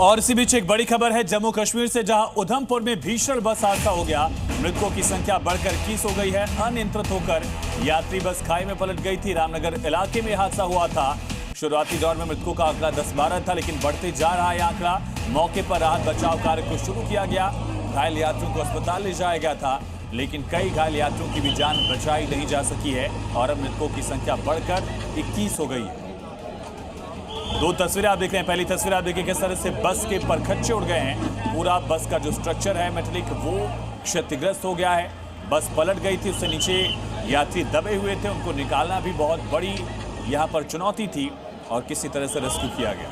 और इसी बीच एक बड़ी खबर है जम्मू कश्मीर से, जहां उधमपुर में भीषण बस हादसा हो गया। मृतकों की संख्या बढ़कर 21 हो गई है। अनियंत्रित होकर यात्री बस खाई में पलट गई थी। रामनगर इलाके में हादसा हुआ था। शुरुआती दौर में मृतकों का आंकड़ा 10-12 था, लेकिन बढ़ते जा रहा है आंकड़ा। मौके पर राहत बचाव कार्य को शुरू किया गया। घायल यात्रियों को अस्पताल ले जाया गया था, लेकिन कई घायल यात्रियों की भी जान बचाई नहीं जा सकी है और अब मृतकों की संख्या बढ़कर 21 हो गई है। दो तस्वीरें आप देख रहे हैं। पहली तस्वीर आप देखिए किस तरह से बस के परखच्चे उड़ गए हैं। पूरा बस का जो स्ट्रक्चर है मेटेलिक, वो क्षतिग्रस्त हो गया है। बस पलट गई थी, उससे नीचे यात्री दबे हुए थे। उनको निकालना भी बहुत बड़ी यहाँ पर चुनौती थी और किसी तरह से रेस्क्यू किया गया।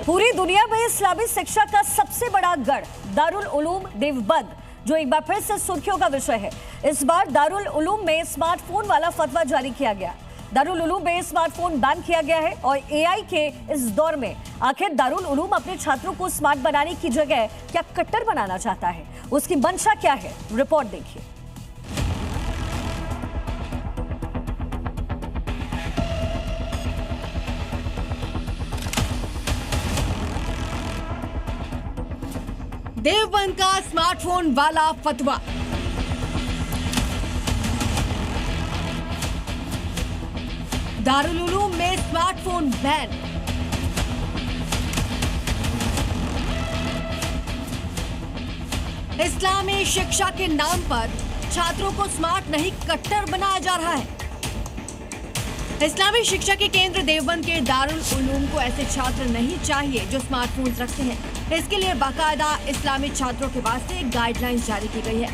पूरी दुनिया में इस्लामी शिक्षा का सबसे बड़ा गढ़ दारुल उलूम देवबंद, जो एक बार फिर से सुर्खियों का विषय है। इस बार दारुल उलूम में स्मार्टफोन वाला फतवा जारी किया गया। दारुल उलूम में स्मार्टफोन बैन किया गया है और एआई के इस दौर में आखिर दारुल उलूम अपने छात्रों को स्मार्ट बनाने की जगह क्या कट्टर बनाना चाहता है, उसकी मंशा क्या है, रिपोर्ट देखिए। देवबंद का स्मार्टफोन वाला फतवा। दारुल उलूम में स्मार्टफोन बैन। इस्लामी शिक्षा के नाम पर छात्रों को स्मार्ट नहीं कट्टर बनाया जा रहा है। इस्लामी शिक्षा के केंद्र देवबंद के दारुल उलूम को ऐसे छात्र नहीं चाहिए जो स्मार्टफोन रखते हैं। इसके लिए बाकायदा इस्लामी छात्रों के वास्ते एक गाइडलाइन जारी की गई है।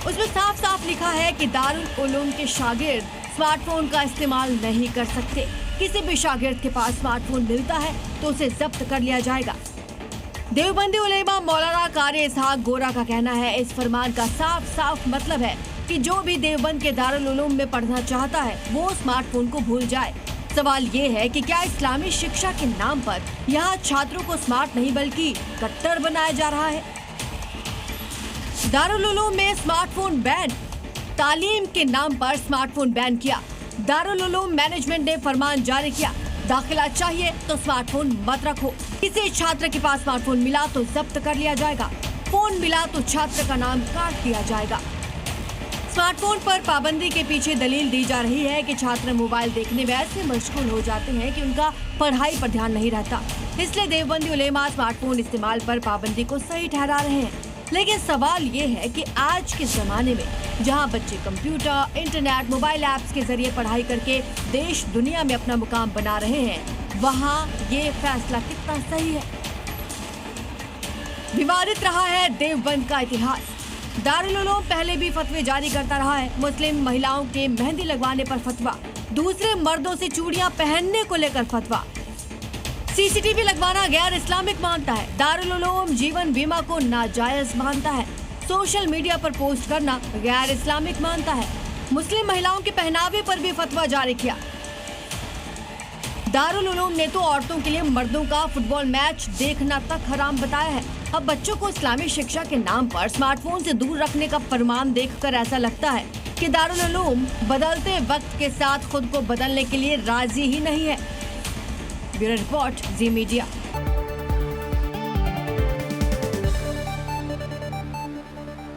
उसमें साफ साफ लिखा है कि दारुल उलूम के शागिर्द स्मार्टफोन का इस्तेमाल नहीं कर सकते। किसी भी शागिर्द के पास स्मार्टफोन मिलता है तो उसे जब्त कर लिया जाएगा। देवबंदी उलेमा मौलाना कारी इसहाक गोरा का कहना है, इस फरमान का साफ साफ मतलब है कि जो भी देवबंद के दारुल उलूम में पढ़ना चाहता है वो स्मार्टफोन को भूल जाए। सवाल ये है कि क्या इस्लामी शिक्षा के नाम पर यहाँ छात्रों को स्मार्ट नहीं बल्कि कट्टर बनाया जा रहा है। दारुल उलूम में स्मार्टफोन बैन। तालीम के नाम पर स्मार्टफोन बैन किया। दारुल उलूम मैनेजमेंट ने फरमान जारी किया, दाखिला चाहिए तो स्मार्टफोन मत रखो। किसी छात्र के पास स्मार्टफोन मिला तो जब्त कर लिया जाएगा। फोन मिला तो छात्र का नाम काट दिया जाएगा। स्मार्टफोन पर पाबंदी के पीछे दलील दी जा रही है कि छात्र मोबाइल देखने में ऐसे मशगूल हो जाते हैं कि उनका पढ़ाई पर ध्यान नहीं रहता। इसलिए देवबंदी उलेमा स्मार्टफोन इस्तेमाल पर पाबंदी को सही ठहरा रहे हैं। लेकिन सवाल ये है कि आज के जमाने में जहां बच्चे कंप्यूटर, इंटरनेट, मोबाइल ऐप्स के जरिए पढ़ाई करके देश दुनिया में अपना मुकाम बना रहे हैं, वहां ये फैसला कितना सही है। विवादित रहा है देवबंद का इतिहास। दारुल उलूम पहले भी फतवे जारी करता रहा है। मुस्लिम महिलाओं के मेहंदी लगवाने पर फतवा, दूसरे मर्दों से चूड़ियां पहनने को लेकर फतवा, सीसीटीवी लगवाना गैर इस्लामिक मानता है। दारुल उलूम जीवन बीमा को नाजायज मानता है। सोशल मीडिया पर पोस्ट करना गैर इस्लामिक मानता है। मुस्लिम महिलाओं के पहनावे पर भी फतवा जारी किया। दारुल उलूम ने तो औरतों के लिए मर्दों का फुटबॉल मैच देखना तक हराम बताया है। अब बच्चों को इस्लामी शिक्षा के नाम पर स्मार्टफोन से दूर रखने का फरमान देखकर ऐसा लगता है कि दारुल उलूम बदलते वक्त के साथ खुद को बदलने के लिए राजी ही नहीं है। ब्यूरो रिपोर्ट, जी मीडिया।